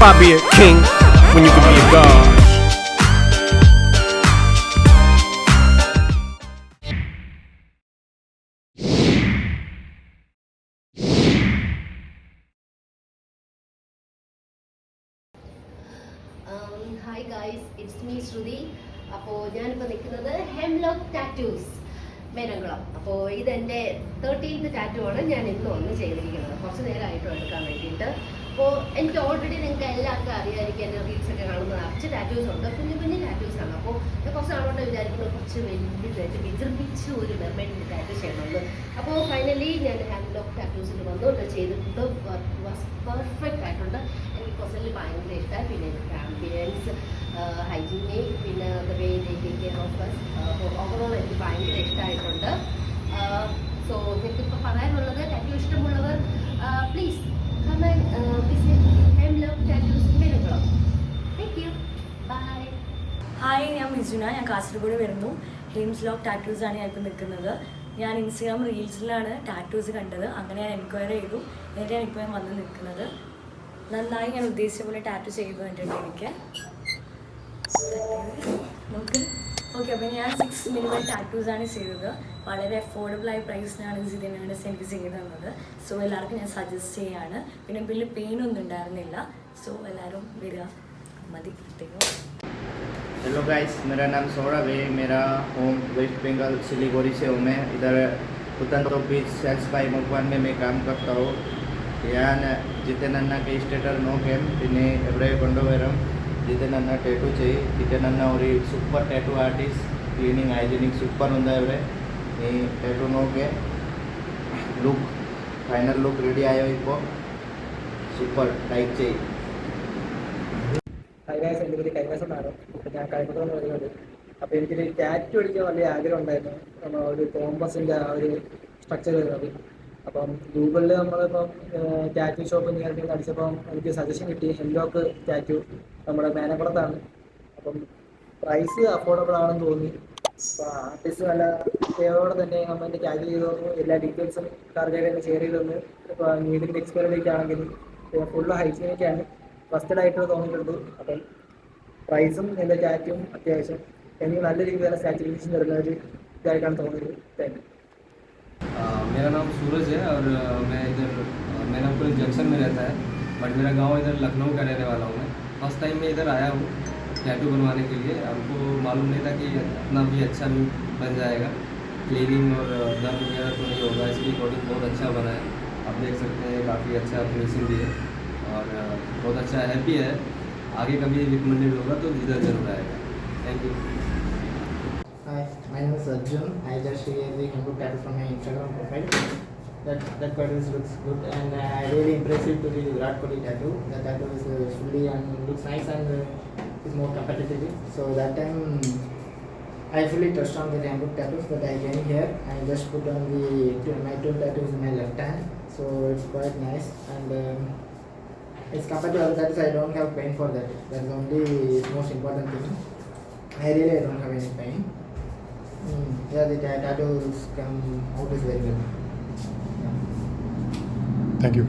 Why be a king when you can be a god? Hi guys, it's me Shruti. അപ്പോൾ ഞാനിപ്പോൾ നിൽക്കുന്നത് hemlock tattoos Menamkulam. അപ്പോൾ ഇതെൻ്റെ 13th tattoo ആണ് ഞാൻ ഇന്ന് ഒന്ന് ചെയ്തിരിക്കുന്നത്. കുറച്ച് നേരമായിട്ടും എടുക്കാൻ വേണ്ടിയിട്ട്. അപ്പോൾ എനിക്ക് ഓൾറെഡി നിങ്ങൾക്ക് എല്ലാവർക്കും അറിയാമായിരിക്കും, എൻ്റെ റീൽസൊക്കെ കാണുന്നത് നിറച്ച് ടാറ്റൂസ് ഉണ്ട്, കുഞ്ഞു കുഞ്ഞു ടാറ്റൂസാണ്. അപ്പോൾ ഞാൻ കുറച്ച് നാളോട്ട് വിചാരിക്കുന്നത് കുറച്ച് വലിയതായിട്ട് വിജൃംഭിച്ച് ഒരു മെർമെയ്ഡിൻ്റെ ടാറ്റു ചെയ്യണമെന്ന്. അപ്പോൾ ഫൈനലി ഞാൻ ഹെംലോക്ക് ടാറ്റൂസിൽ വന്നു ചെയ്തിട്ട് പെർഫെക്റ്റ് ആയിട്ടുണ്ട്. എനിക്ക് പേഴ്സണലി ഭയങ്കര ഇഷ്ടമായി. പിന്നെ എനിക്ക് ആംബിയൻസ്, ഹൈജീനി, പിന്നെ the way they take care of us, അപ്പോൾ ഓവറോൾ എനിക്ക് ഭയങ്കര ഇഷ്ടമായിട്ടുണ്ട്. സോ എനിക്കിപ്പോൾ പറയാനുള്ളത്, ടാറ്റു ഇഷ്ടമുള്ളവർ please come and visit Hemlock Tattoos Menamkulam. Thank you. Bye. Hi, ഞാൻ മിജുന. ഞാൻ കാസർഗോഡ് വരുന്നു. ഹെംലോക്ക് ടാറ്റൂസ് ആണ് ഞാൻ ഇപ്പോൾ നിൽക്കുന്നത്. ഞാൻ ഇൻസ്റ്റഗ്രാം റീൽസിലാണ് ടാറ്റൂസ് കണ്ടത്. അങ്ങനെ ഞാൻ എൻക്വയറി ചെയ്തു. എന്നിട്ട് ഞാൻ ഇപ്പോൾ വന്ന് നിൽക്കുന്നത്. നന്നായി ഞാൻ ഉദ്ദേശിച്ച പോലെ ടാറ്റു ചെയ്തു തന്നിട്ടുണ്ട് എനിക്ക്. നോക്ക്. ഓക്കെ, അപ്പോൾ ഞാൻ 6 മിനിമം ടാറ്റൂസാണ് ചെയ്തത്. വളരെ അഫോർഡബിളായ പ്രൈസിനാണ് ഇതിനാണ് എനിക്ക് ചെയ്ത് തന്നത്. സോ എല്ലാവർക്കും ഞാൻ സജസ്റ്റ് ചെയ്യാണ്. പിന്നെ വലിയ പെയിനൊന്നും ഉണ്ടായിരുന്നില്ല. സോ എല്ലാവരും വരിക, മതി. हेलो गाइस, मेरा नाम सौरभ है. मेरा होम वेस्ट बंगाल सिलीगुड़ी से हूँ. मैं इधर पुतंत्र बीच सेल्स बाई मकवान में मैं काम करता हूँ. यहाँ जितेनन्ना के स्टेटर नो गेम പിന്നെ എവിടെ കൊണ്ടുവരും ജിതനന്ന ടാറ്റു ചെയ്യും. ജിതനന്ന ഒരു super tattoo artist, cleaning hygienic super ഉണ്ട് ഇവിടെ. ഈ ടാറ്റു നോക്കെ ലുക്ക് ഫൈനൽ ലുക്ക് റെഡി ആയോ ഇപ്പോൾ. സൂപ്പർ ലൈക്ക് ചെയ്യും. കൈലാസം, എൻ്റെ പേര് കൈലാസം എന്നാണ്. അപ്പോൾ ഞാൻ കൈപ്പുറത്ത് വരുന്നത്. അപ്പോൾ എനിക്കൊരു ടാറ്റു അടിക്കാൻ വലിയ ആഗ്രഹം ഉണ്ടായിരുന്നു. ഒരു കോമ്പസിൻ്റെ ആ ഒരു സ്ട്രക്ചർ വരുന്നത്. അപ്പം ഗൂഗിളിൽ നമ്മളിപ്പം ടാറ്റു ഷോപ്പ് നേരിട്ട് അടിച്ചപ്പം എനിക്ക് സജഷൻ കിട്ടി ഹെംലോക്ക് ടാറ്റു നമ്മുടെ മേനംകുളത്താണ്. അപ്പം പ്രൈസ് അഫോർഡബിൾ ആണെന്ന് തോന്നി. അപ്പോൾ ആർട്ടിസ്റ്റ് നല്ല കെയറോടെ തന്നെ നമ്മൾ എൻ്റെ ടാറ്റു ചെയ്ത് തന്നു. എല്ലാ ഡീറ്റെയിൽസും കറക്റ്റായിട്ട് തന്നെ ഷെയർ ചെയ്ത് തന്നു. ഇപ്പോൾ നീഡിൻ്റെ എക്സ്പയറി ഡേറ്റ് ആണെങ്കിലും ഫുള്ള് ഹൈജീനിക്കാണ്, ട്രസ്റ്റഡ് ആയിട്ട് തോന്നിയിട്ടുണ്ട്. അപ്പം പ്രൈസും എൻ്റെ ടാറ്റും അത്യാവശ്യം എനിക്ക് നല്ല രീതിയിലുള്ള സാറ്റിസ്ഫാക്ഷൻ തരുന്ന ഒരു ഇതായിട്ടാണ് തോന്നിയത്. Thank you. मेरा नाम सूरज है और मैं इधर मैनापुर जंक्शन में रहता है, बट मेरा गांव इधर लखनऊ का रहने वाला हूँ. मैं फर्स्ट टाइम मैं इधर आया हूँ टैटू बनवाने के लिए. हमको मालूम नहीं था कि इतना भी अच्छा भी बन जाएगा. क्लीनिंग और दर्द वगैरह तो नहीं होगा. इसकी कोटिंग बहुत अच्छा बना है, आप देख सकते हैं. काफ़ी अच्छा फिनिशिंग भी है और बहुत अच्छा हैप्पी है. आगे कभी रिकमेंडेड होगा तो इधर जरूर आएगा. Thank you. Hi, my name is Arjun. I just created the Hemlock tattoo from my Instagram profile. That tattoo looks good and really impressive to the Virat Kohli tattoo. The tattoo is fully and looks nice and is more competitive. So that time I fully touched on the Hemlock tattoos, but I came here and just put on my two tattoos in my left hand. So it's quite nice and it's compared to other tattoos. I don't have pain for that. That's only most important thing. I don't have any pain. Yeah, the tattoos come out is very good. Yeah. Thank you.